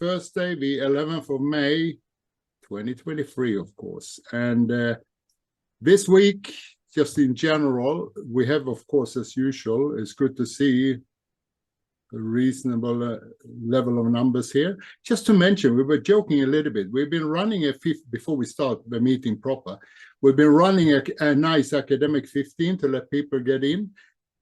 Thursday, the 11th of May, 2023, of course. And this week, just in general, we have, of course, as usual, it's good to see a reasonable level of numbers here. Just to mention, we were joking a little bit. We've been running before we start the meeting proper, we've been running a nice academic 15 to let people get in,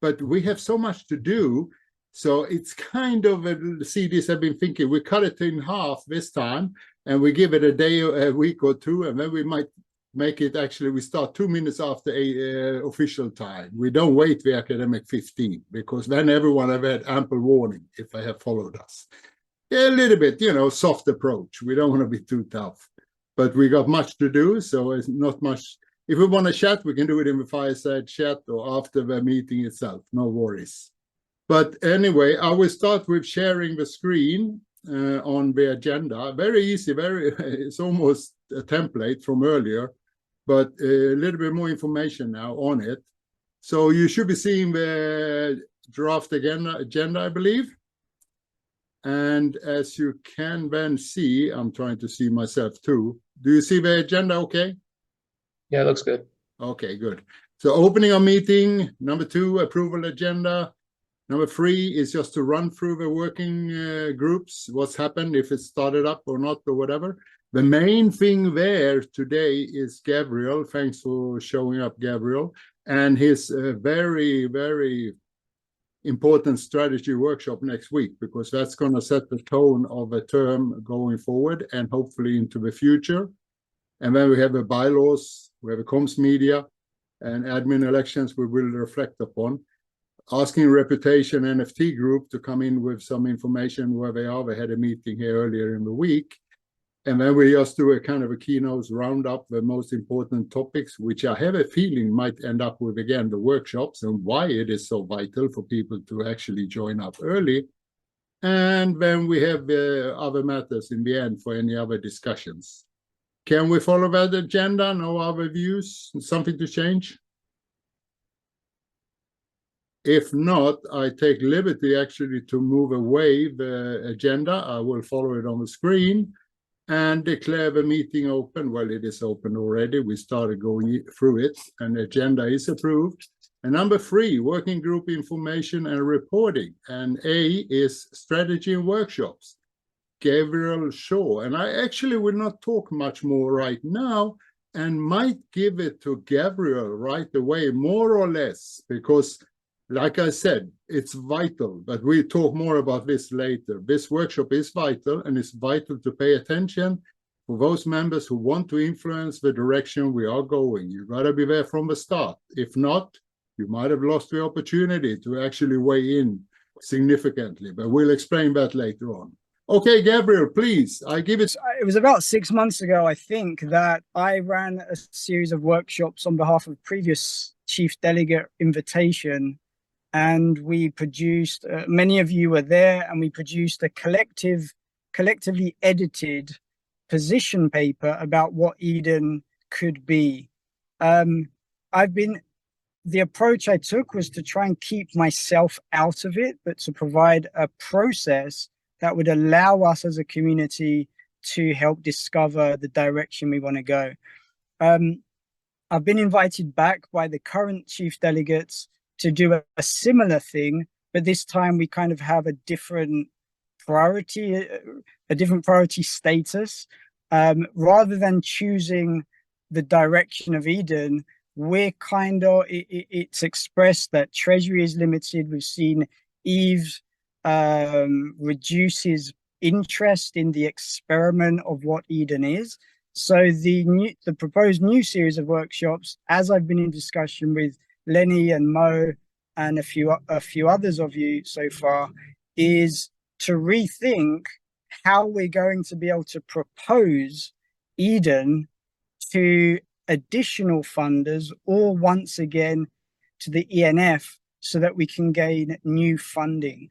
but we have so much to do. So it's kind of, CDs have been thinking, we cut it in half this time, and we give it a day, a week or two, and then we might make it actually, we start 2 minutes after official time. We don't wait the academic 15, because then everyone have had ample warning if they have followed us. Yeah, a little bit, soft approach. We don't want to be too tough, but we got much to do, so it's not much. If we want to chat, we can do it in the fireside chat or after the meeting itself, no worries. But anyway, I will start with sharing the screen on the agenda. Very easy, it's almost a template from earlier, but a little bit more information now on it. So you should be seeing the draft agenda, I believe. And as you can then see, I'm trying to see myself too. Do you see the agenda okay? Yeah, it looks good. Okay, good. So opening our meeting, number 2, approval agenda. Number 3 is just to run through the working groups, what's happened, if it started up or not or whatever. The main thing there today is Gavriel. Thanks for showing up, Gavriel, and his very, very important strategy workshop next week, because that's going to set the tone of a term going forward and hopefully into the future. And then we have the bylaws, we have a comms media and admin elections we will reflect upon. Asking Reputation NFT Group to come in with some information where they are. They had a meeting here earlier in the week. And then we just do a kind of a keynote roundup, the most important topics, which I have a feeling might end up with, again, the workshops and why it is so vital for people to actually join up early. And then we have other matters in the end for any other discussions. Can we follow that agenda? No other views? Something to change? If not, I take liberty actually to move away the agenda. I will follow it on the screen and declare the meeting open. Well, it is open already. We started going through it, and the agenda is approved. And number 3, working group information and reporting. And A is strategy and workshops. Gavriel Shaw. And I actually will not talk much more right now and might give it to Gavriel right away, more or less, because like I said, it's vital, but we'll talk more about this later. This workshop is vital, and it's vital to pay attention for those members who want to influence the direction we are going. You got to be there from the start. If not, you might have lost the opportunity to actually weigh in significantly, but we'll explain that later on. Okay, Gavriel, please, I give it. It was about 6 months ago, I think, that I ran a series of workshops on behalf of previous chief delegate invitation. And we produced, many of you were there, and we produced a collectively edited position paper about what Eden could be. The approach I took was to try and keep myself out of it, but to provide a process that would allow us as a community to help discover the direction we want to go. I've been invited back by the current chief delegates to do a similar thing, but this time we kind of have a different priority status. Rather than choosing the direction of Eden, we're kind of, it's expressed that Treasury is limited. We've seen Eve reduce his interest in the experiment of what Eden is. So the proposed new series of workshops, as I've been in discussion with Lenny and Mo and a few others of you so far, is to rethink how we're going to be able to propose Eden to additional funders, or once again to the ENF, so that we can gain new funding.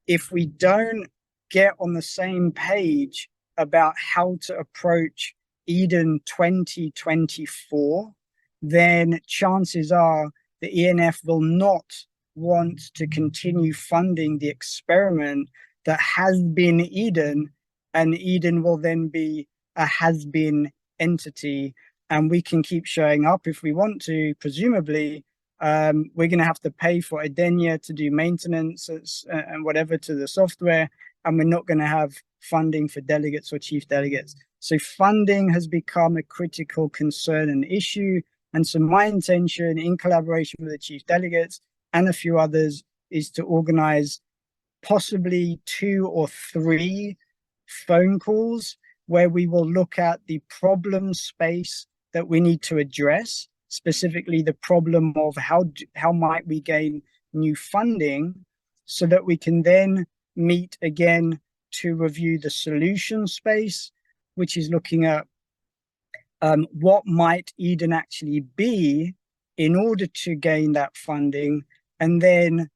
If we don't get on the same page about how to approach Eden 2024, then chances are the ENF will not want to continue funding the experiment that has been Eden, and Eden will then be a has been entity, and we can keep showing up if we want to. Presumably, we're going to have to pay for Edenia to do maintenance and whatever to the software, and we're not going to have funding for delegates or chief delegates. So funding has become a critical concern and issue. And so my intention, in collaboration with the chief delegates and a few others, is to organize possibly 2 or 3 phone calls where we will look at the problem space that we need to address, specifically the problem of how might we gain new funding, so that we can then meet again to review the solution space, which is looking at what might Eden actually be in order to gain that funding, and then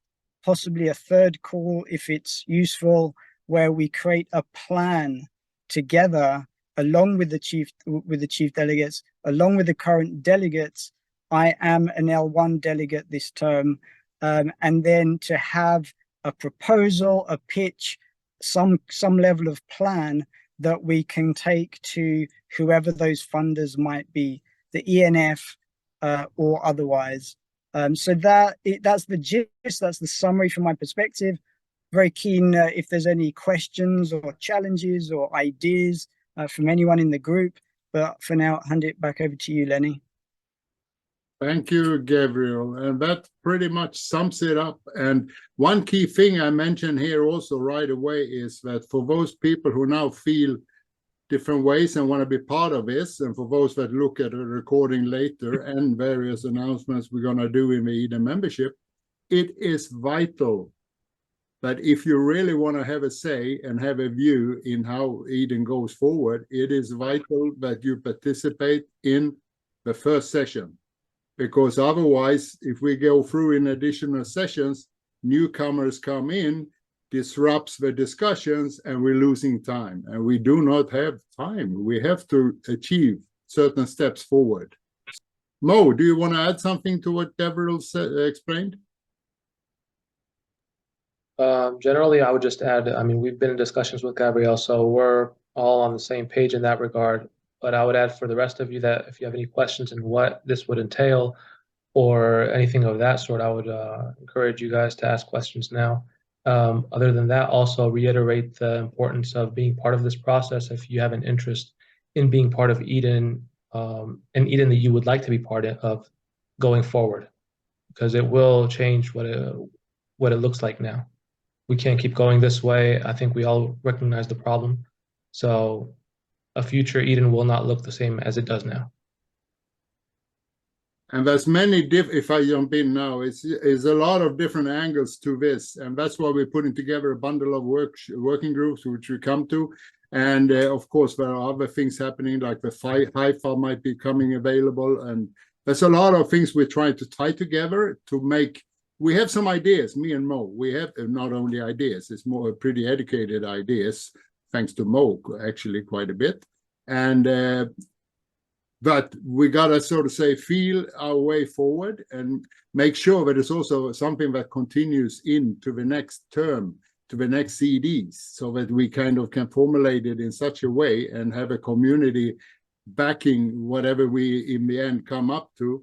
possibly a third call, if it's useful, where we create a plan together along with the chief delegates, along with the current delegates. I am an L1 delegate this term, and then to have a proposal, a pitch, some level of plan that we can take to whoever those funders might be, the ENF or otherwise. So that's the gist, that's the summary from my perspective. Very keen if there's any questions or challenges or ideas from anyone in the group. But for now, I'll hand it back over to you, Lenny. Thank you, Gavriel. And that pretty much sums it up. And one key thing I mentioned here also right away is that for those people who now feel different ways and want to be part of this, and for those that look at a recording later and various announcements we're going to do in the Eden membership, it is vital that if you really want to have a say and have a view in how Eden goes forward, it is vital that you participate in the first session. Because otherwise, if we go through in additional sessions, newcomers come in, disrupts the discussions, and we're losing time. And we do not have time. We have to achieve certain steps forward. Mo, do you want to add something to what Gavriel explained? Generally, I would just add, I mean, we've been in discussions with Gavriel, so we're all on the same page in that regard. But I would add for the rest of you that if you have any questions and what this would entail or anything of that sort, I would encourage you guys to ask questions now. Other than that, also reiterate the importance of being part of this process if you have an interest in being part of Eden, and Eden that you would like to be part of going forward, because it will change what it looks like now. We can't keep going this way. I think we all recognize the problem. So a future Eden will not look the same as it does now. And there's many if I jump in now, it's a lot of different angles to this, and that's why we're putting together a bundle of working groups, which we come to. And of course, there are other things happening, like the HIFA might be coming available, and there's a lot of things we're trying to tie together to make. We have some ideas, me and Mo. We have not only ideas; it's more pretty educated ideas, thanks to Mo, actually quite a bit. And but we gotta sort of say feel our way forward and make sure that it's also something that continues into the next term, to the next CDs, so that we kind of can formulate it in such a way and have a community backing whatever we in the end come up to.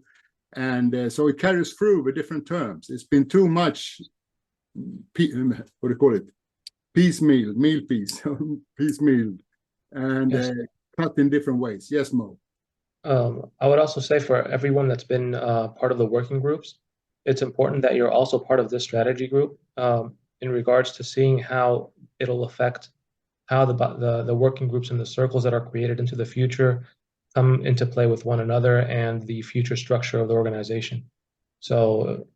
And so it carries through the different terms. It's been too much, what do you call it? Piecemeal, meal piece, piecemeal, and yes. Cut in different ways. Yes, Mo. I would also say for everyone that's been part of the working groups, it's important that you're also part of this strategy group in regards to seeing how it'll affect how the working groups and the circles that are created into the future come into play with one another and the future structure of the organization. So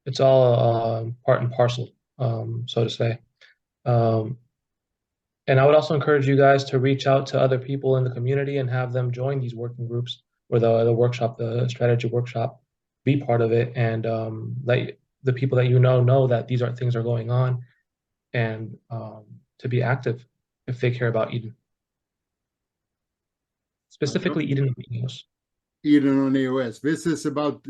it's all part and parcel, so to say. And I would also encourage you guys to reach out to other people in the community and have them join these working groups or the workshop, the strategy workshop, be part of it, and let the people that you know that these things are going on, and to be active if they care about Eden. Specifically Eden on EOS. Eden on EOS. This is about,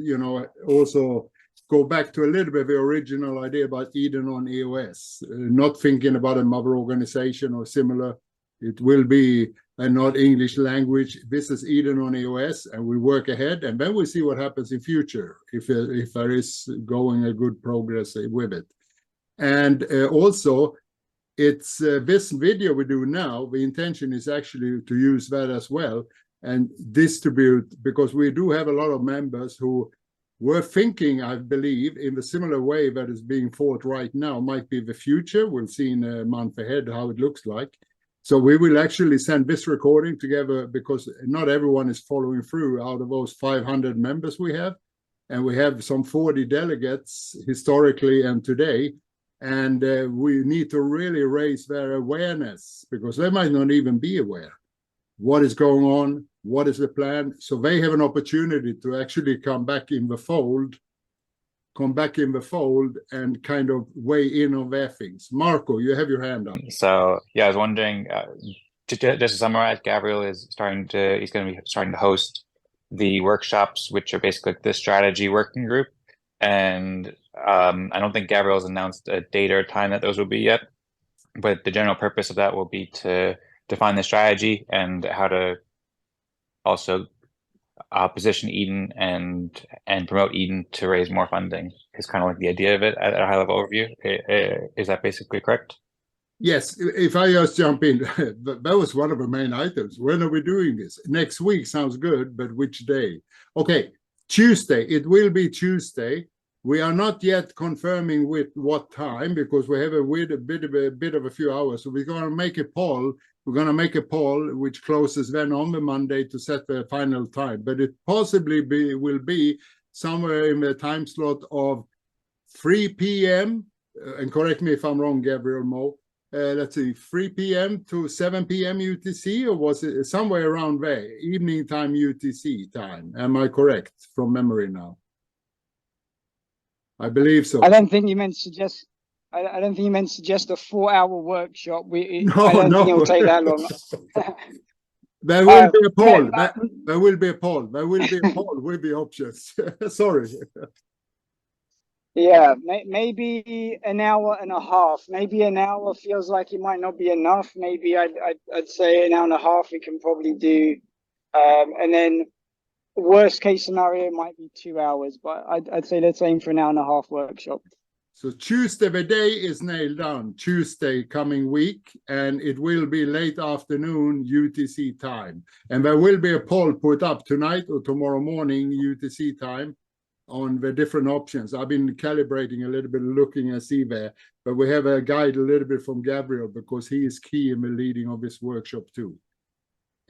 also go back to a little bit the original idea about Eden on EOS, not thinking about a mother organization or similar. It will be a not English language. This is Eden on EOS, and we work ahead, and then we see what happens in future, if there is going a good progress with it. And also, it's this video we do now, the intention is actually to use that as well and distribute, because we do have a lot of members who were thinking, I believe, in the similar way that is being thought right now might be the future. We'll see in a month ahead how it looks like. So we will actually send this recording together, because not everyone is following through out of those 500 members we have. And we have some 40 delegates historically and today. And we need to really raise their awareness, because they might not even be aware what is going on, what is the plan. So they have an opportunity to actually come back in the fold and kind of weigh in on their things. Marco, you have your hand up. So yeah, I was wondering, just to summarize, Gavriel is going to be starting to host the workshops, which are basically the strategy working group. And I don't think Gavriel has announced a date or time that those will be yet, but the general purpose of that will be to define the strategy and how to also position Eden and promote Eden to raise more funding is kind of like the idea of it at a high level overview. Is that basically correct? Yes, if I just jump in, that was one of the main items. When are we doing this? Next week sounds good, but which day? Okay, Tuesday, it will be Tuesday. We are not yet confirming with what time, because we have a bit of a few hours. So we're going to make a poll. We're going to make a poll which closes then on the Monday to set the final time. But it possibly will be somewhere in the time slot of 3 p.m. And correct me if I'm wrong, Gabriel Mo. Let's see, 3 p.m. to 7 p.m. UTC, or was it somewhere around there? Evening time UTC time. Am I correct from memory now? I believe so. I don't think you meant to suggest. I don't think you meant to suggest a 4-hour workshop. I don't think it will take that long. There will be a poll. There will be a poll. There will be a poll with the options. Sorry. Yeah, maybe an hour and a half. Maybe an hour feels like it might not be enough. Maybe I'd say an hour and a half we can probably do, and then worst case scenario might be 2 hours. But I'd say let's aim for an hour and a half workshop. So Tuesday, the day is nailed down. Tuesday coming week, and it will be late afternoon UTC time. And there will be a poll put up tonight or tomorrow morning UTC time on the different options. I've been calibrating a little bit, looking and see there, but we have a guide a little bit from Gavriel, because he is key in the leading of this workshop too.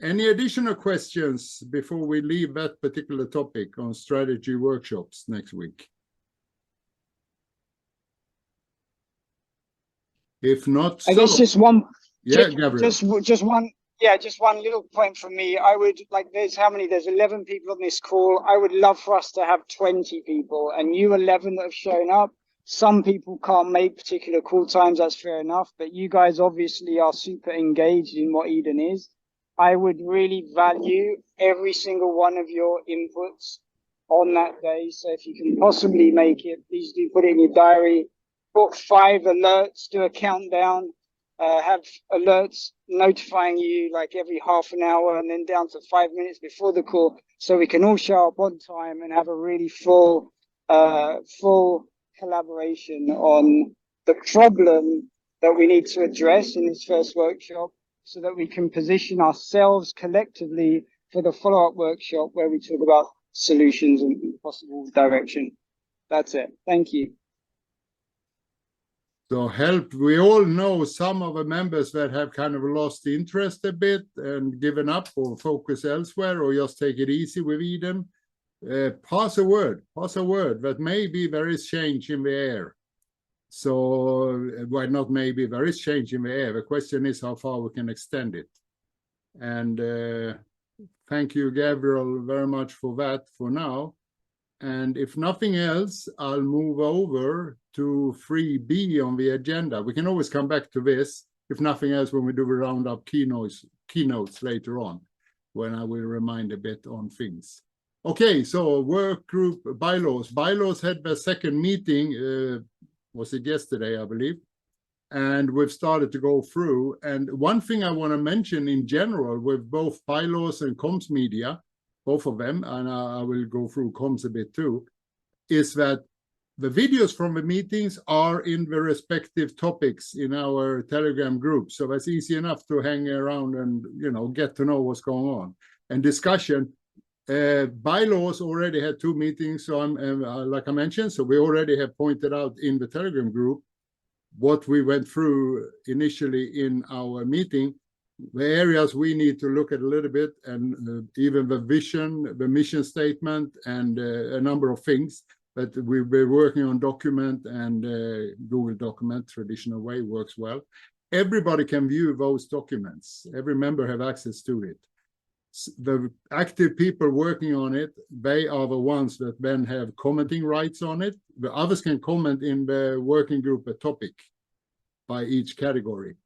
Any additional questions before we leave that particular topic on strategy workshops next week? If not, I guess just one. Yeah, Gavriel. Just one. Yeah, just one little point from me. I would like, there's 11 people on this call. I would love for us to have 20 people, and you 11 that have shown up. Some people can't make particular call times, that's fair enough, but you guys obviously are super engaged in what Eden is. I would really value every single one of your inputs on that day. So if you can possibly make it, please do put it in your diary. Put 5 alerts, do a countdown. Have alerts notifying you like every half an hour, and then down to 5 minutes before the call, so we can all show up on time and have a really full collaboration on the problem that we need to address in this first workshop, so that we can position ourselves collectively for the follow-up workshop where we talk about solutions and possible direction. That's it. Thank you. So we all know some of the members that have kind of lost interest a bit and given up or focus elsewhere, or just take it easy with Eden. Pass a word that maybe there is change in the air. So, well, not maybe, there is change in the air. The question is how far we can extend it. And thank you, Gavriel, very much for that for now. And if nothing else, I'll move over to 3B on the agenda. We can always come back to this, if nothing else, when we do the roundup keynotes later on, when I will remind a bit on things. Okay, so work group bylaws. Bylaws had their second meeting, was it yesterday, I believe? And we've started to go through. And one thing I want to mention in general with both bylaws and comms media, both of them, and I will go through comms a bit too, is that the videos from the meetings are in the respective topics in our Telegram group. So that's easy enough to hang around and, you know, get to know what's going on. And discussion. Bylaws already had 2 meetings, so like I mentioned, so we already have pointed out in the Telegram group what we went through initially in our meeting, the areas we need to look at a little bit, and even the vision, the mission statement, and a number of things that we've been working on. Document and Google document, traditional way, works well. Everybody can view those documents. Every member have access to it. The active people working on it, they are the ones that then have commenting rights on it. The others can comment in the working group a topic by each category.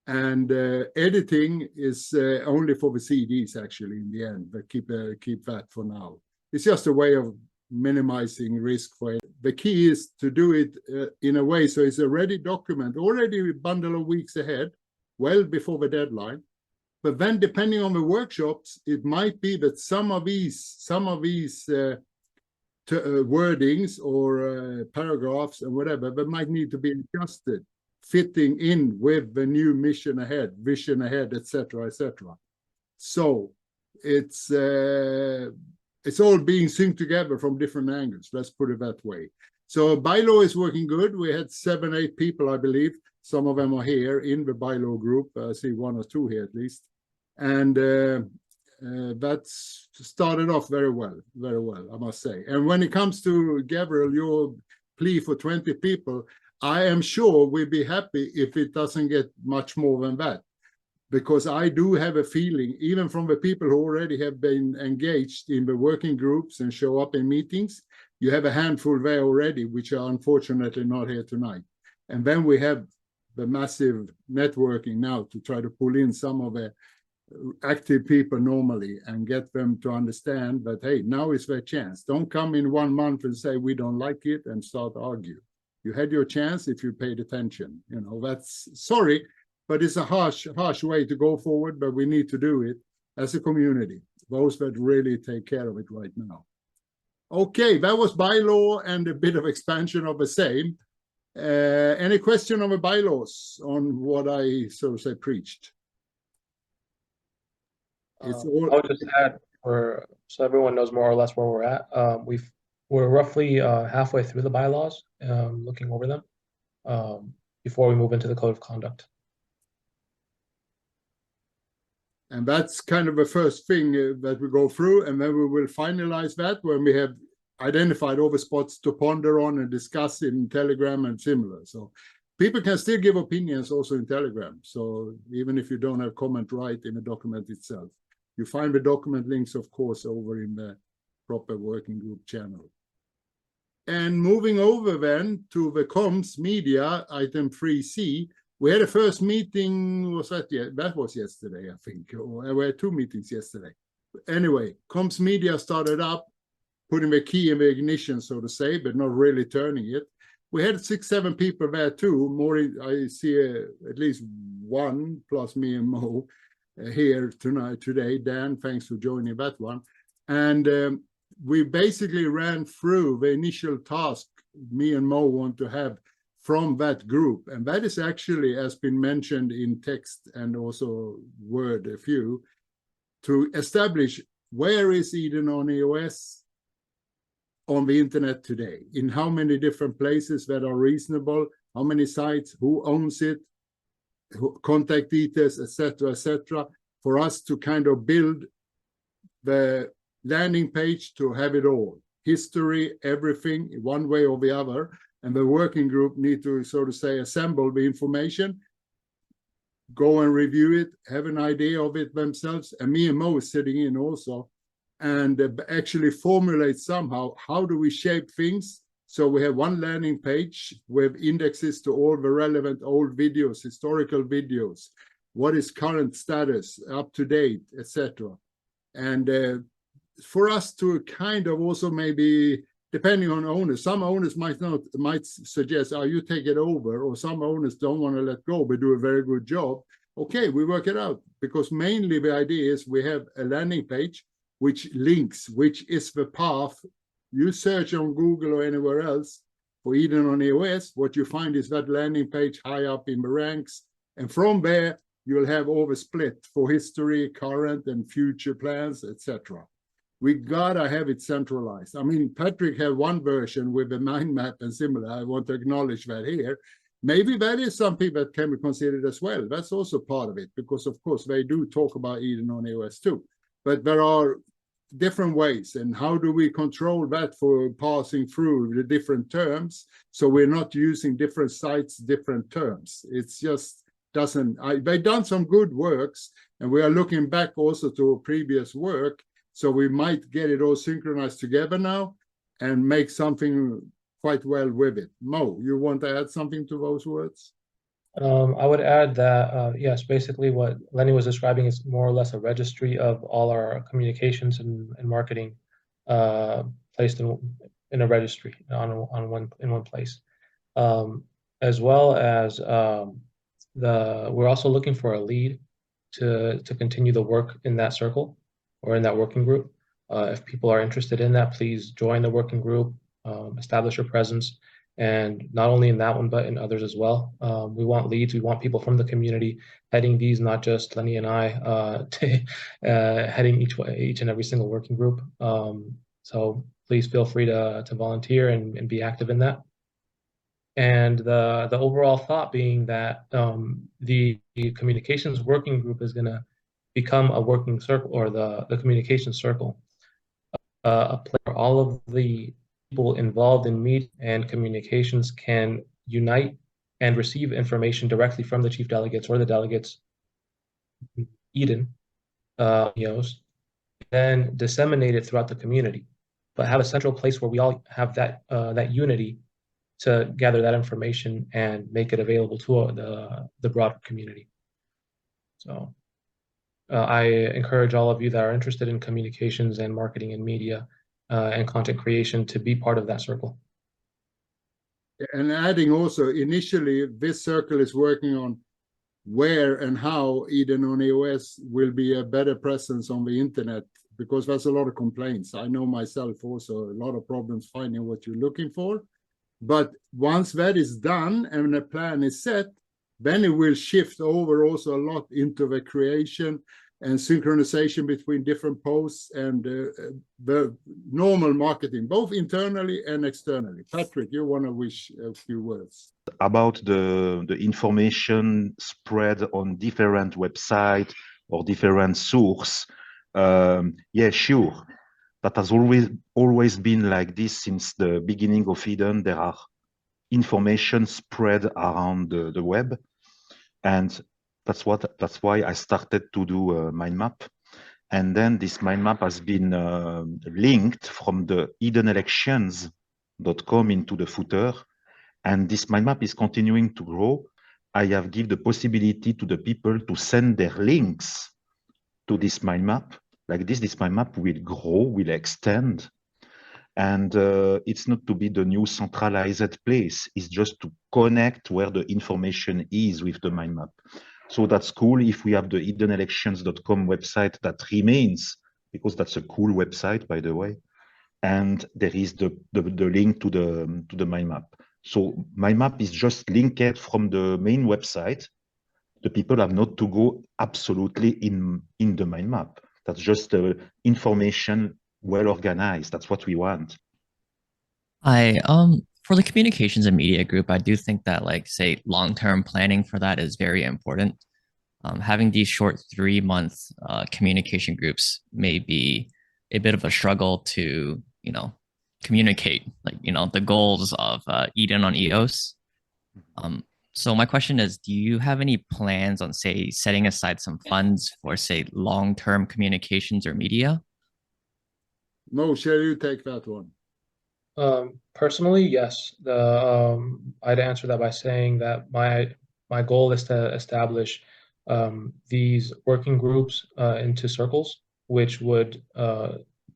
And editing is only for the CDs, actually, in the end, but keep that for now. It's just a way of minimizing risk for it. The key is to do it in a way so it's a ready document, already a bundle of weeks ahead, well before the deadline. But then, depending on the workshops, it might be that some of these wordings or paragraphs and whatever, that might need to be adjusted, fitting in with the new mission ahead, vision ahead, etc., etc. So it's all being synced together from different angles. Let's put it that way. So bylaw is working good. We had 7, 8 people, I believe. Some of them are here in the bylaw group. I see 1 or 2 here at least. And that's started off very well, I must say. And when it comes to Gavriel, your plea for 20 people, I am sure we'd be happy if it doesn't get much more than that. Because I do have a feeling, even from the people who already have been engaged in the working groups and show up in meetings, you have a handful there already, which are unfortunately not here tonight. And then we have the massive networking now to try to pull in some of the active people normally and get them to understand that, hey, now is their chance. Don't come in 1 month and say we don't like it and start arguing. You had your chance if you paid attention. You know, that's sorry, but it's a harsh way to go forward, but we need to do it as a community, those that really take care of it right now. Okay, that was bylaw and a bit of expansion of the same. Any question on the bylaws on what I, so to say, preached? It's all... I'll just add, so everyone knows more or less where we're at. We're roughly halfway through the bylaws, looking over them before we move into the code of conduct. And that's kind of the first thing that we go through, and then we will finalize that when we have identified all the spots to ponder on and discuss in Telegram and similar. So people can still give opinions also in Telegram. So even if you don't have comment right in the document itself, you find the document links, of course, over in the proper working group channel. And moving over then to the comms media, item 3C, we had a first meeting, was that? Yeah, that was yesterday, I think. Or we had 2 meetings yesterday. Anyway, comms media started up, putting the key in the ignition, so to say, but not really turning it. We had 6, 7 people there too. More, I see at least 1 plus me and Mo here today. Dan, thanks for joining that one. And we basically ran through the initial task me and Mo want to have from that group. And that is actually, as been mentioned in text and also word a few, to establish where is Eden on EOS on the internet today, in how many different places that are reasonable, how many sites, who owns it, contact details, etc., for us to kind of build the landing page to have it all. History, everything, one way or the other. And the working group need to, so to say, assemble the information, go and review it, have an idea of it themselves. And me and Mo is sitting in also, and actually formulate somehow, how do we shape things? So we have one landing page with indexes to all the relevant old videos, historical videos, what is current status, up to date, etc. And for us to kind of also maybe, depending on owners, some owners might suggest, oh, you take it over, or some owners don't want to let go but do a very good job. Okay, we work it out, because mainly the idea is we have a landing page which links, which is the path. You search on Google or anywhere else for Eden on EOS, what you find is that landing page high up in the ranks, and from there you'll have all the split for history, current and future plans, etc. We gotta have it centralized. I mean, Patrick had one version with a mind map and similar. I want to acknowledge that here. Maybe that is something that can be considered as well. That's also part of it, because of course they do talk about Eden on EOS too. But there are different ways, and how do we control that for passing through the different terms, so we're not using different sites, different terms. It's just doesn't. They've done some good works, and we are looking back also to previous work, so we might get it all synchronized together now and make something quite well with it. Mo, you want to add something to those words? I would add that, yes, basically what Lenny was describing is more or less a registry of all our communications and marketing placed in a registry in one place. As well as we're also looking for a lead to continue the work in that circle or in that working group. If people are interested in that, please join the working group, establish your presence. And not only in that one, but in others as well. We want leads. We want people from the community heading these, not just Lenny and I, heading each and every single working group. So please feel free to volunteer and be active in that. And the overall thought being that the communications working group is going to become a working circle, or the communications circle, a place where all of the people involved in media and communications can unite and receive information directly from the chief delegates or the delegates, Eden, then disseminate it throughout the community, but have a central place where we all have that unity to gather that information and make it available to the broader community. So I encourage all of you that are interested in communications and marketing and media and content creation to be part of that circle. And adding also, initially, this circle is working on where and how Eden on EOS will be a better presence on the internet, because there's a lot of complaints. I know myself also, a lot of problems finding what you're looking for. But once that is done and the plan is set, then it will shift over also a lot into the creation and synchronization between different posts and the normal marketing, both internally and externally. Patrick, you want to wish a few words? About the information spread on different websites or different sources. Yeah, sure. That has always been like this since the beginning of Eden. There are information spread around the web, and that's why I started to do a mind map. And then this mind map has been linked from the edenelections.com into the footer. And this mind map is continuing to grow. I have given the possibility to the people to send their links to this mind map. Like this mind map will grow, will extend. And it's not to be the new centralized place. It's just to connect where the information is with the mind map. So that's cool if we have the edenelections.com website that remains, because that's a cool website, by the way. And there is the link to the mind map. So mind map is just linked from the main website. The people have not to go absolutely in the mind map. That's just information well organized. That's what we want. For the communications and media group, I do think that, like, say, long-term planning for that is very important. Having these short 3-month communication groups may be a bit of a struggle to, communicate, like, the goals of Eden on EOS. So my question is, do you have any plans on, say, setting aside some funds for, say, long-term communications or media? Mo, shall you take that one? Personally, yes. I'd answer that by saying that my goal is to establish these working groups into circles, which would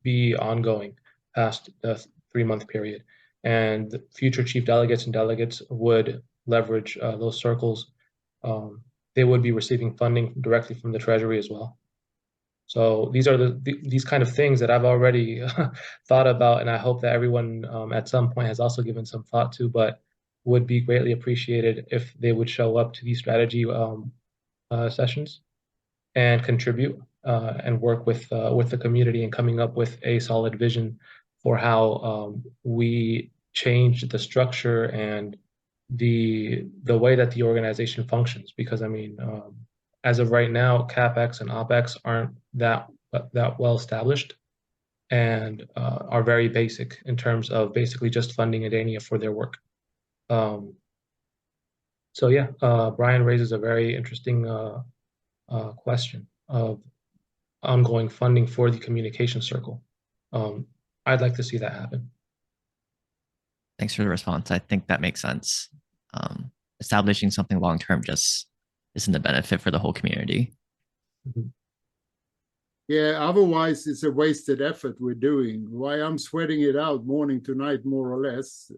be ongoing past the 3-month period. And the future chief delegates and delegates would leverage those circles. They would be receiving funding directly from the Treasury as well. So these are these kind of things that I've already thought about, and I hope that everyone at some point has also given some thought to, but would be greatly appreciated if they would show up to these strategy sessions and contribute and work with the community in coming up with a solid vision for how we change the structure and the way that the organization functions. Because I mean, as of right now, CapEx and OpEx aren't that well established and are very basic in terms of basically just funding Adania for their work. So yeah, Brian raises a very interesting question of ongoing funding for the communication circle. I'd like to see that happen. Thanks for the response. I think that makes sense. Establishing something long-term just isn't a benefit for the whole community. Mhm. Yeah, otherwise it's a wasted effort we're doing. Why I'm sweating it out morning to night, more or less,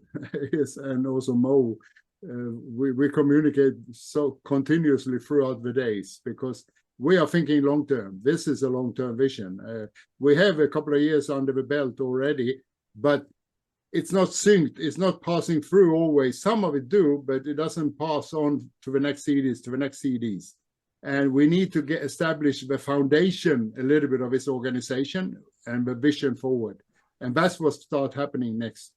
yes, and also Mo, we communicate so continuously throughout the days because we are thinking long-term. This is a long-term vision. We have a couple of years under the belt already, but it's not synced. It's not passing through always. Some of it do, but it doesn't pass on to the next CDs, to the next CDs. And we need to establish the foundation a little bit of this organization and the vision forward. And that's what start happening next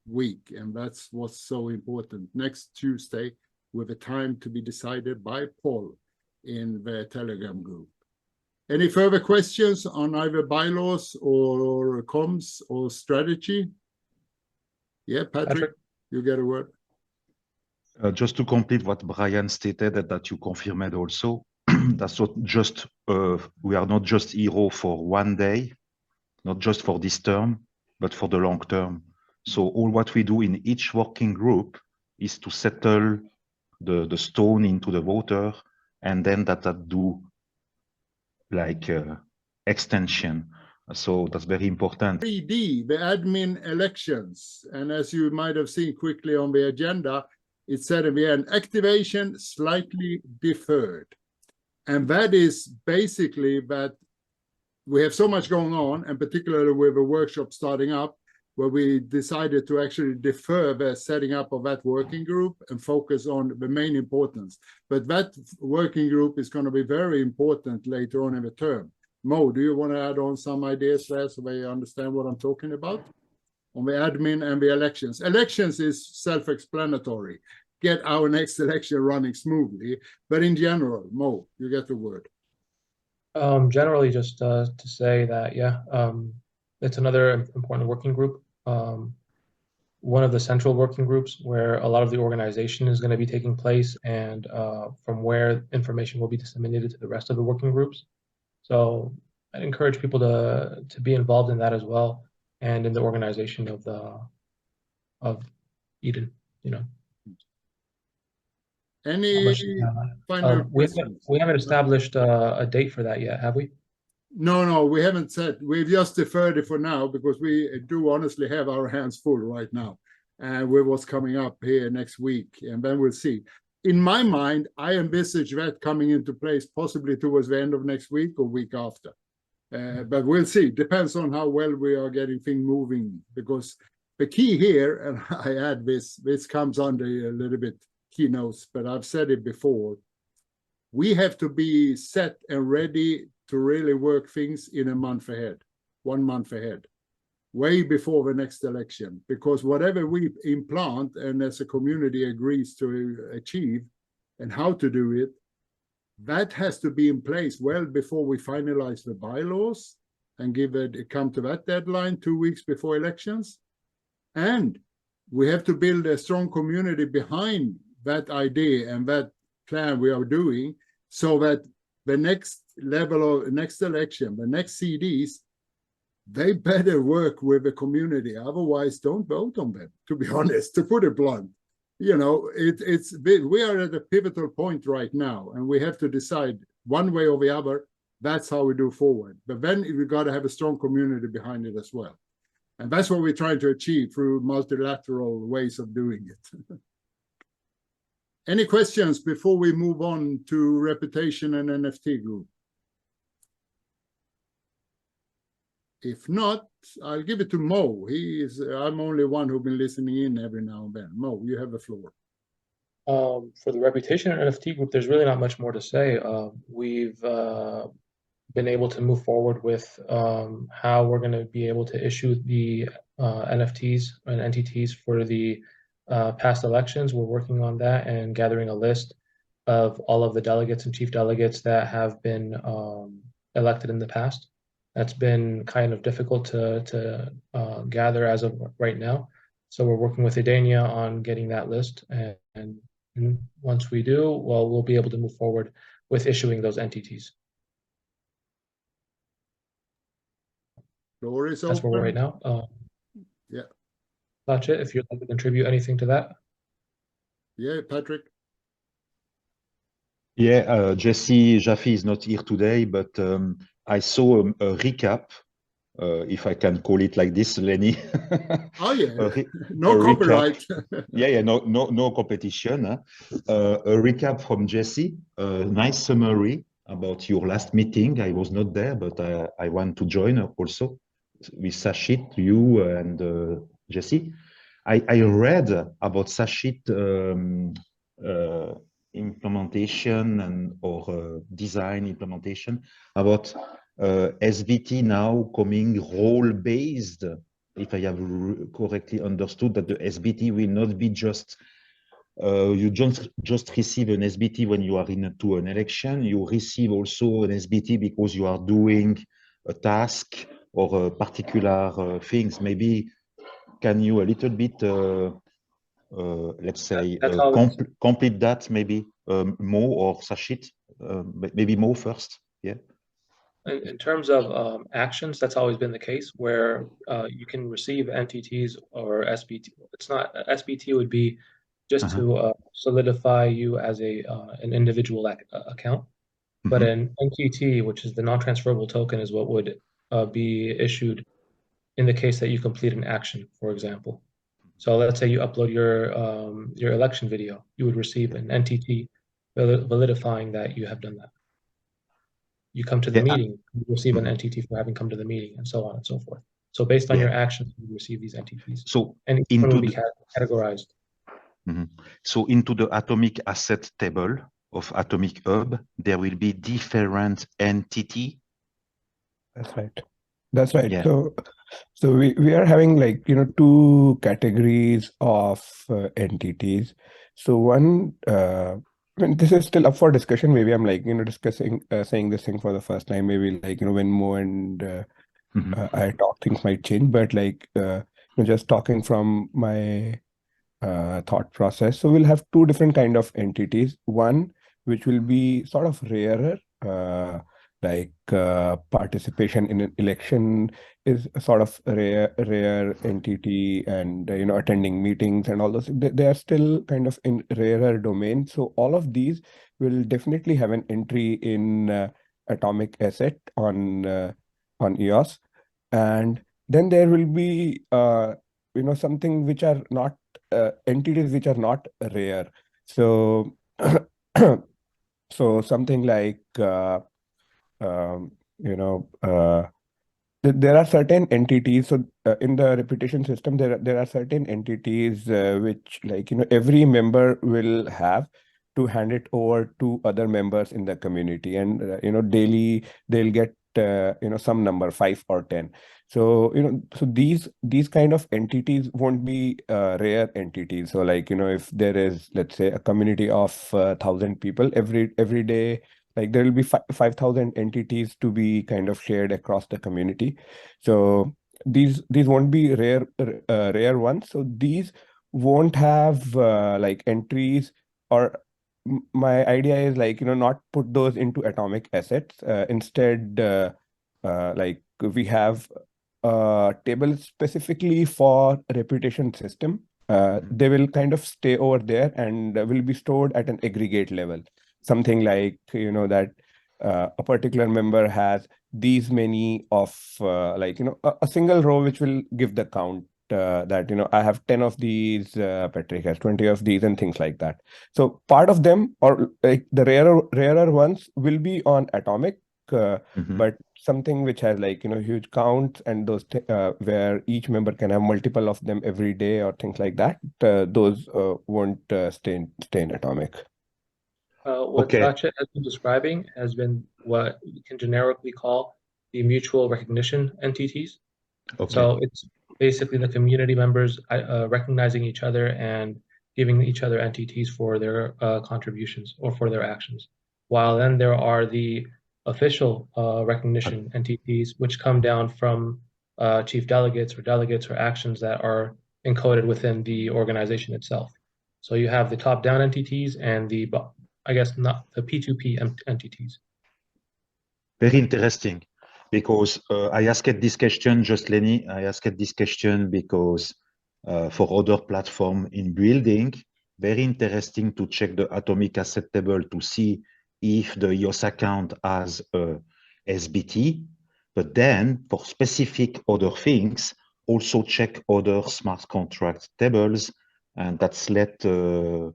week. And that's what's so important. Next Tuesday, with a time to be decided by Paul in the Telegram group. Any further questions on either bylaws or comms or strategy? Yeah, Patrick, you get a word. Just to complete what Brian stated, that you confirmed also, that's not just, we are not just hero for one day, not just for this term, but for the long term. So all what we do in each working group is to settle the stone into the water, and then that do like extension. So that's very important. 3D, the admin elections. And as you might have seen quickly on the agenda, it said at the end, activation slightly deferred. And that is basically that we have so much going on, and particularly with a workshop starting up, where we decided to actually defer the setting up of that working group and focus on the main importance. But that working group is going to be very important later on in the term. Mo, do you want to add on some ideas there so they understand what I'm talking about? On the admin and the elections. Elections is self-explanatory. Get our next election running smoothly. But in general, Mo, you get the word. Generally, just to say that, yeah, it's another important working group. One of the central working groups where a lot of the organization is going to be taking place, and from where information will be disseminated to the rest of the working groups. So I'd encourage people to be involved in that as well, and in the organization of Eden, you know. Any final we haven't established a date for that yet, have we? No, we haven't said. We've just deferred it for now because we do honestly have our hands full right now with what's coming up here next week, and then we'll see. In my mind, I envisage that coming into place possibly towards the end of next week or week after. But we'll see. Depends on how well we are getting things moving, because the key here, and I add this comes under a little bit keynotes, but I've said it before, we have to be set and ready to really work things in a month ahead, 1 month ahead, way before the next election, because whatever we implant and as a community agrees to achieve and how to do it, that has to be in place well before we finalize the bylaws and come to that deadline 2 weeks before elections. And we have to build a strong community behind that idea and that plan we are doing, so that the next level of next election, the next CDs, they better work with the community. Otherwise, don't vote on them, to be honest, to put it blunt. You know, we are at a pivotal point right now, and we have to decide one way or the other That's how we do forward. But then we got to have a strong community behind it as well. And that's what we're trying to achieve through multilateral ways of doing it. Any questions before we move on to Reputation and NFT Group? If not, I'll give it to Mo. I'm only one who's been listening in every now and then. Mo, you have the floor. For the Reputation and NFT Group, there's really not much more to say. We've been able to move forward with how we're going to be able to issue the NFTs and entities for the past elections. We're working on that and gathering a list of all of the delegates and chief delegates that have been elected in the past. That's been kind of difficult to gather as of right now. So we're working with Edenia on getting that list. And once we do, well, we'll be able to move forward with issuing those entities. Floor is That's open. where we're right now. Yeah. Satya, if you'd like to contribute anything to that. Yeah, Patrick. Yeah, Jaffe is not here today, but I saw a recap, if I can call it like this, Lenny. Oh yeah, no copyright. no competition. Huh? A recap from Jesse, a nice summary about your last meeting. I was not there, but I want to join also with Sashit, you and Jesse. I read about Sashit implementation and or design implementation about SVT now coming role-based. If I have correctly understood that the SVT will not be just you don't just receive an SBT when you are into an election. You receive also an SBT because you are doing a task or a particular things. Maybe can you a little bit let's say complete that, maybe Mo or Sashit, maybe Mo first. Yeah. In terms of actions, that's always been the case where you can receive NTTs or SBT. It's not SBT would be just to solidify you as an individual account, but an NTT, which is the non-transferable token, is what would be issued in the case that you complete an action, for example. So let's say you upload your election video, you would receive an NTT validifying that you have done that. You come to the meeting, you receive an NTT for having come to the meeting, and so on and so forth. So based on your actions, you receive these NTTs. So and each one will be categorized. So into the atomic asset table of Atomic Hub, there will be different entity. That's right. That's right. Yeah. So we are having like, two categories of entities. So one, when this is still up for discussion, maybe I'm like, discussing, saying this thing for the first time, maybe like, when Mo and I talk, things might change, but like, just talking from my thought process. So we'll have two different kind of entities. One, which will be sort of rarer, like participation in an election is a sort of rare entity, and attending meetings and all those. They are still kind of in rarer domain. So all of these will definitely have an entry in atomic asset on EOS, and then there will be something which are not entities which are not rare. So so something like there are certain entities. So in the reputation system, there are certain entities which, like, every member will have to hand it over to other members in the community, and daily they'll get some number, 5 or 10. So so these kind of entities won't be rare entities. So like, if there is, let's say, a community of 1,000 people, every day, like, there will be 5,000 entities to be kind of shared across the community. So these won't be rare ones. So these won't have like entries, or my idea is like, not put those into atomic assets. Instead, like, we have a table specifically for reputation system. They will kind of stay over there and will be stored at an aggregate level. Something like, that a particular member has these many of a single row which will give the count that I have 10 of these, Patrick has 20 of these, and things like that. So part of them, or like the rarer ones, will be on atomic, but something which has huge counts and those where each member can have multiple of them every day or things like that, those won't stay in atomic. What Satya has been describing has been what we can generically call the mutual recognition entities. So it's basically the community members recognizing each other and giving each other entities for their contributions or for their actions. While then there are the official recognition entities, which come down from chief delegates or actions that are encoded within the organization itself. So you have the top-down entities and the, I guess, not the P2P entities. Very interesting, because I asked this question, just Lenny, I asked this question because for other platform in building, very interesting to check the atomic asset table to see if the EOS account has a SBT, but then for specific other things, also check other smart contract tables, and that's lead to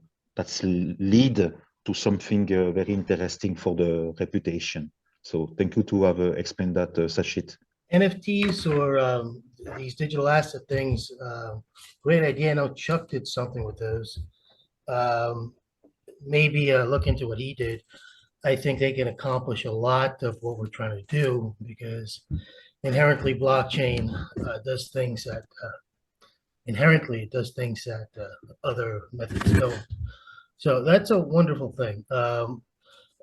something very interesting for the reputation. So thank you to have explained that, Sachit. NFTs or these digital asset things, great idea. I know Chuck did something with those. Maybe look into what he did. I think they can accomplish a lot of what we're trying to do, because inherently blockchain does things that other methods don't. So that's a wonderful thing.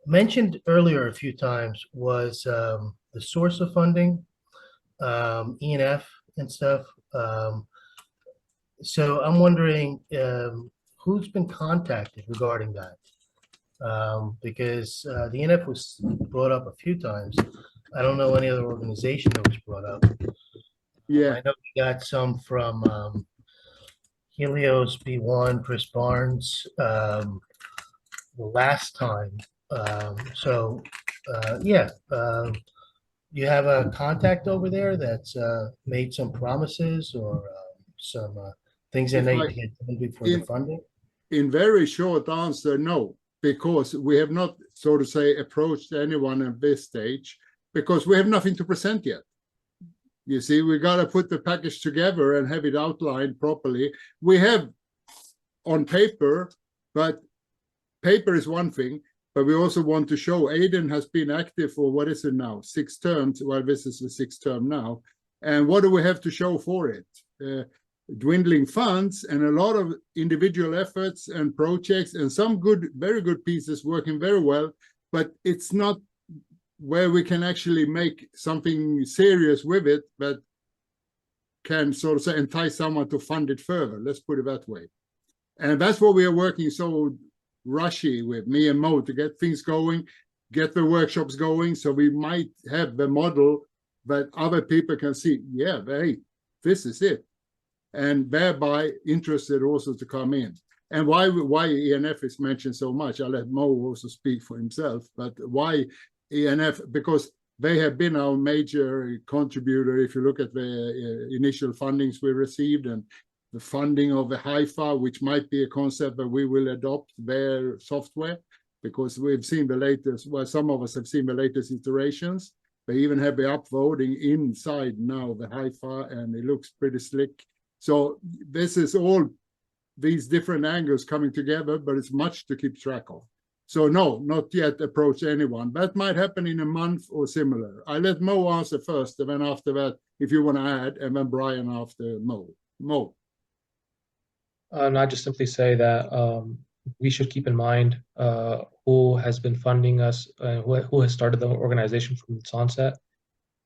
Mentioned earlier a few times was the source of funding, E&F and stuff. So I'm wondering who's been contacted regarding that, because the E&F was brought up a few times. I don't know any other organization that was brought up. Yeah, I know we got some from Helios B1, Chris Barnes, the last time. You have a contact over there that's made some promises or some things that need to get done before the funding? In very short answer, no, because we have not, so to say, approached anyone at this stage, because we have nothing to present yet. You see, we got to put the package together and have it outlined properly. We have on paper, but paper is one thing, but we also want to show Aiden has been active for, what is it now, 6 terms. Well, this is the 6th term now. And what do we have to show for it? Dwindling funds and a lot of individual efforts and projects and some good, very good pieces working very well, but it's not where we can actually make something serious with it that can, so to say, entice someone to fund it further. Let's put it that way. And that's what we are working so rushy with, me and Mo, to get things going, get the workshops going, so we might have the model that other people can see, yeah, hey, this is it. And thereby interested also to come in. And why ENF is mentioned so much, I'll let Mo also speak for himself, but why ENF? Because they have been our major contributor. If you look at the initial fundings we received and the funding of the HIFA, which might be a concept that we will adopt their software, because we've seen the latest, well, some of us have seen the latest iterations. They even have the upvoting inside now, the HIFA, and it looks pretty slick. So this is all these different angles coming together, but it's much to keep track of. So no, not yet approach anyone. That might happen in a month or similar. I let Mo answer first, and then after that, if you want to add, and then Brian after Mo. Mo. And I just simply say that we should keep in mind who has been funding us, who has started the organization from its onset,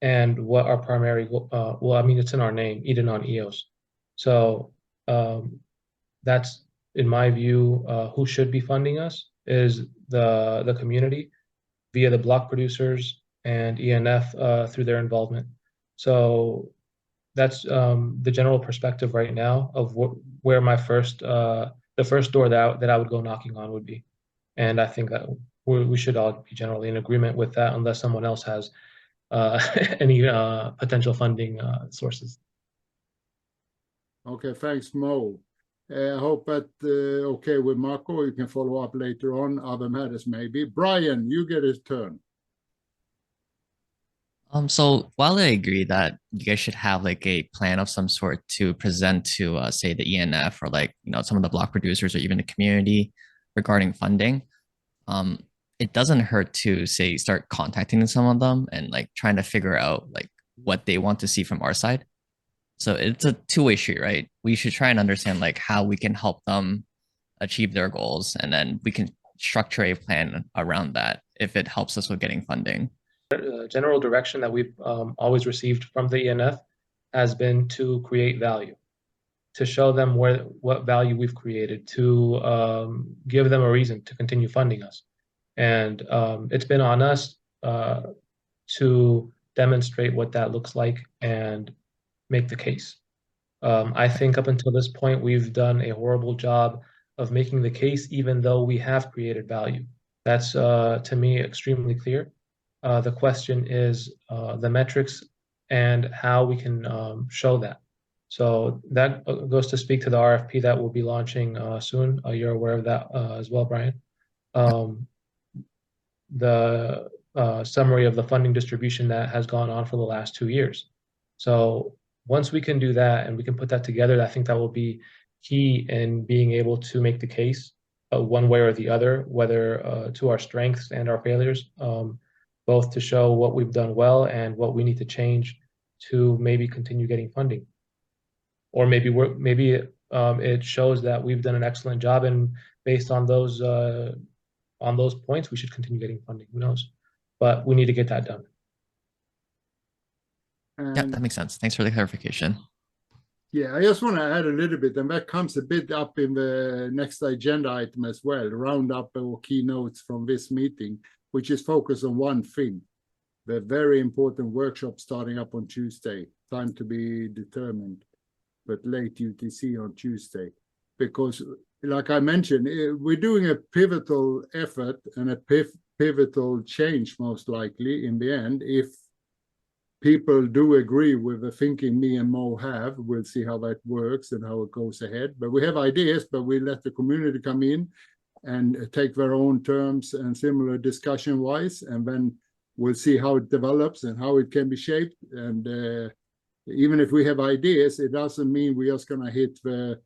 and what our primary goal, well, I mean, it's in our name, Eden on EOS. So that's, in my view, who should be funding us is the community via the block producers and ENF through their involvement. So that's the general perspective right now of where my first, the first door that I would go knocking on would be. And I think that we should all be generally in agreement with that, unless someone else has any potential funding sources. Okay, thanks, Mo. I hope that okay with Marco. You can follow up later on other matters maybe. Brian, you get his turn. So while I agree that you guys should have like a plan of some sort to present to say the ENF or like some of the block producers or even the community regarding funding, it doesn't hurt to say start contacting some of them and like trying to figure out like what they want to see from our side. So it's a two-way street, right? We should try and understand like how we can help them achieve their goals, and then we can structure a plan around that if it helps us with getting funding. General direction that we've always received from the ENF has been to create value, to show them what value we've created, to give them a reason to continue funding us. And it's been on us to demonstrate what that looks like and make the case. I think up until this point, we've done a horrible job of making the case, even though we have created value. That's, to me, extremely clear. The question is the metrics and how we can show that. So that goes to speak to the RFP that we'll be launching soon. You're aware of that as well, Brian. The summary of the funding distribution that has gone on for the last 2 years. So once we can do that and we can put that together, I think that will be key in being able to make the case one way or the other, whether to our strengths and our failures, both to show what we've done well and what we need to change to maybe continue getting funding. Or maybe it shows that we've done an excellent job, and based on those points, we should continue getting funding. Who knows? But we need to get that done. Yeah, that makes sense. Thanks for the clarification. Yeah, I just want to add a little bit, and that comes a bit up in the next agenda item as well, round up or keynotes from this meeting, which is focused on one thing, the very important workshop starting up on Tuesday, time to be determined, but late UTC on Tuesday. Because like I mentioned, we're doing a pivotal effort and a pivotal change, most likely in the end. If people do agree with the thinking me and Mo have, we'll see how that works and how it goes ahead. But we have ideas, but we let the community come in and take their own terms and similar discussion-wise, and then we'll see how it develops and how it can be shaped. And even if we have ideas, it doesn't mean we're just going to hit the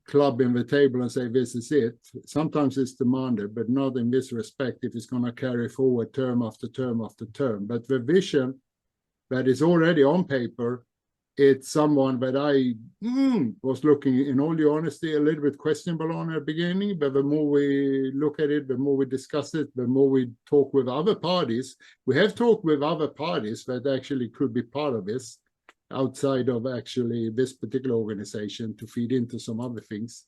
club in the table and say this is it. Sometimes it's demanded, but not in this respect if it's going to carry forward term after term after term. But the vision that is already on paper, it's someone that I was looking, in all the honesty, a little bit questionable on at the beginning, but the more we look at it, the more we discuss it, the more we talk with other parties. We have talked with other parties that actually could be part of this, outside of actually this particular organization, to feed into some other things.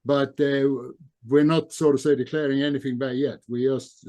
But we're not, so to say, declaring anything there yet. We're just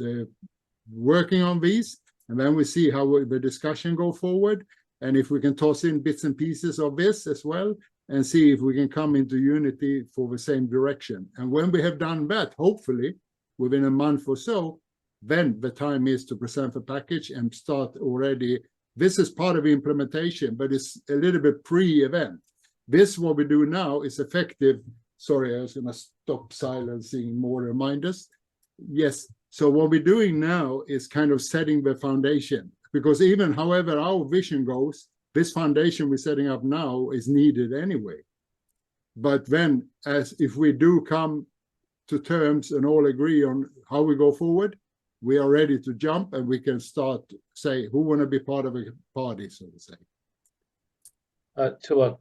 working on these, and then we see how the discussion go forward. And if we can toss in bits and pieces of this as well, and see if we can come into unity for the same direction. And when we have done that, hopefully within a month or so, then the time is to present the package and start already. This is part of the implementation, but it's a little bit pre-event. This, what we do now, is effective. Sorry, I was going to stop silencing more reminders. Yes. So what we're doing now is kind of setting the foundation, because even however our vision goes, this foundation we're setting up now is needed anyway. But then, as if we do come to terms and all agree on how we go forward, we are ready to jump, and we can start say who want to be part of a party, so to say. To what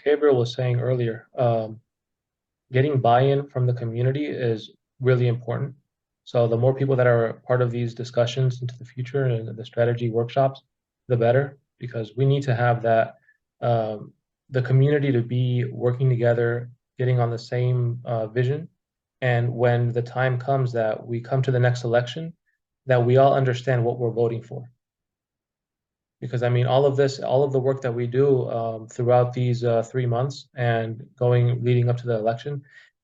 Gabriel was saying earlier, getting buy-in from the community is really important. So the more people that are part of these discussions into the future and the strategy workshops, the better, because we need to have that, the community to be working together, getting on the same vision. And when the time comes that we come to the next election, that we all understand what we're voting for. Because I mean, all of the work that we do throughout these 3 months and leading up to the election,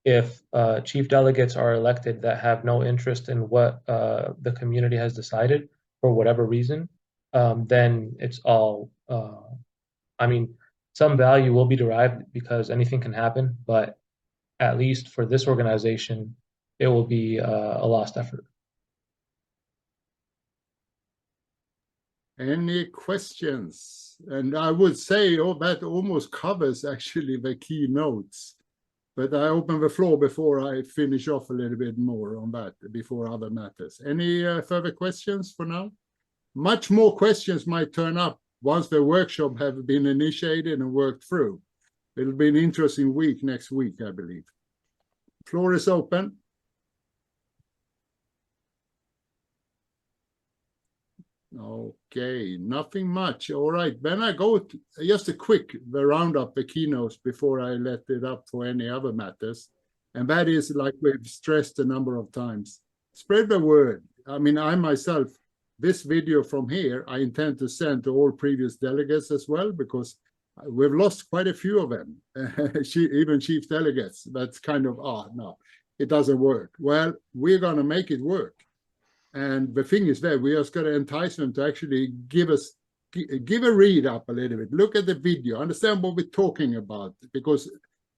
if chief delegates are elected that have no interest in what the community has decided for whatever reason, then it's all, I mean, some value will be derived because anything can happen, but at least for this organization, it will be a lost effort. Any questions? And I would say, oh, that almost covers actually the keynotes. But I open the floor before I finish off a little bit more on that before other matters. Any further questions for now? Much more questions might turn up once the workshop have been initiated and worked through. It'll be an interesting week next week, I believe. Floor is open. Okay, nothing much. All right, then I go to just a quick round up the keynotes before I let it up for any other matters. And that is, like we've stressed a number of times, spread the word. I mean, I myself, this video from here, I intend to send to all previous delegates as well, because we've lost quite a few of them, even chief delegates. That's kind of, no, it doesn't work. Well, we're going to make it work. And the thing is that we just got to entice them to actually give a read up a little bit, look at the video, understand what we're talking about, because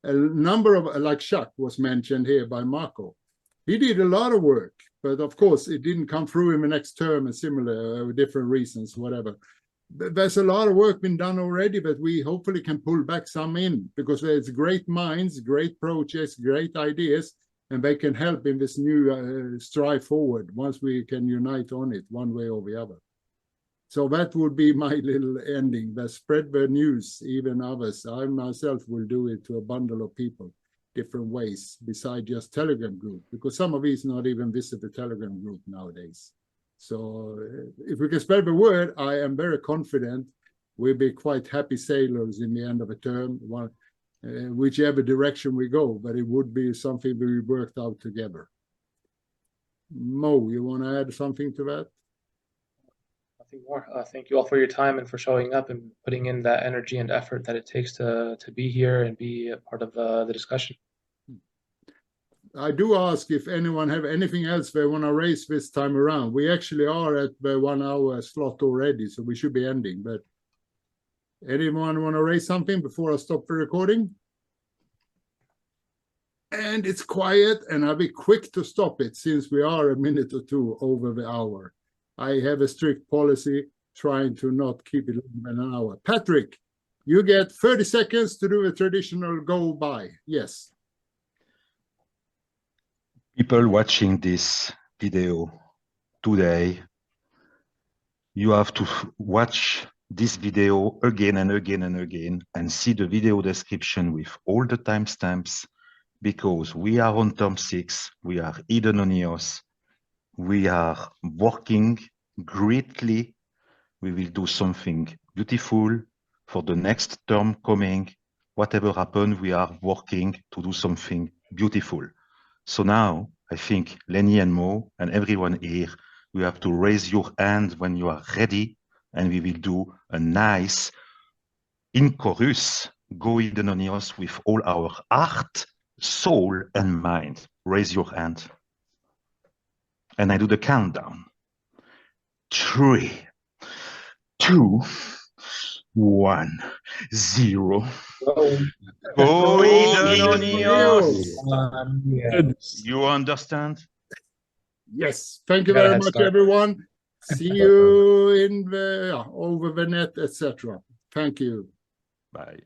a number of, like Jacques was mentioned here by Marco, he did a lot of work, but of course it didn't come through in the next term and similar, different reasons, whatever. There's a lot of work been done already, but we hopefully can pull back some in, because there's great minds, great projects, great ideas, and they can help in this new strive forward once we can unite on it one way or the other. So that would be my little ending, that spread the news, even others. I myself will do it to a bundle of people, different ways, besides just Telegram group, because some of these not even visit the Telegram group nowadays. So if we can spread the word, I am very confident we'll be quite happy sailors in the end of the term, whichever direction we go, but it would be something we worked out together. Mo, you want to add something to that? Nothing more. Thank you all for your time and for showing up and putting in that energy and effort that it takes to be here and be a part of the discussion. I do ask if anyone have anything else they want to raise this time around. We actually are at the 1 hour slot already, so we should be ending, but anyone want to raise something before I stop the recording? And it's quiet, and I'll be quick to stop it since we are a minute or two over the hour. I have a strict policy trying to not keep it longer than an hour. Patrick, you get 30 seconds to do a traditional go by. Yes. People watching this video today, you have to watch this video again and again and again and see the video description with all the timestamps, because we are on term 6, we are hidden on EOS, we are working greatly, we will do something beautiful for the next term coming. Whatever happens, we are working to do something beautiful. So now, I think Lenny and Mo and everyone here, you have to raise your hand when you are ready, and we will do a nice, in chorus, go hidden on EOS with all our heart, soul, and mind. Raise your hand. And I do the countdown. 3, 2, 1, 0. Go hidden on EOS. You understand? Yes. Thank you very much, everyone. See you in the over the net, etc. Thank you. Bye.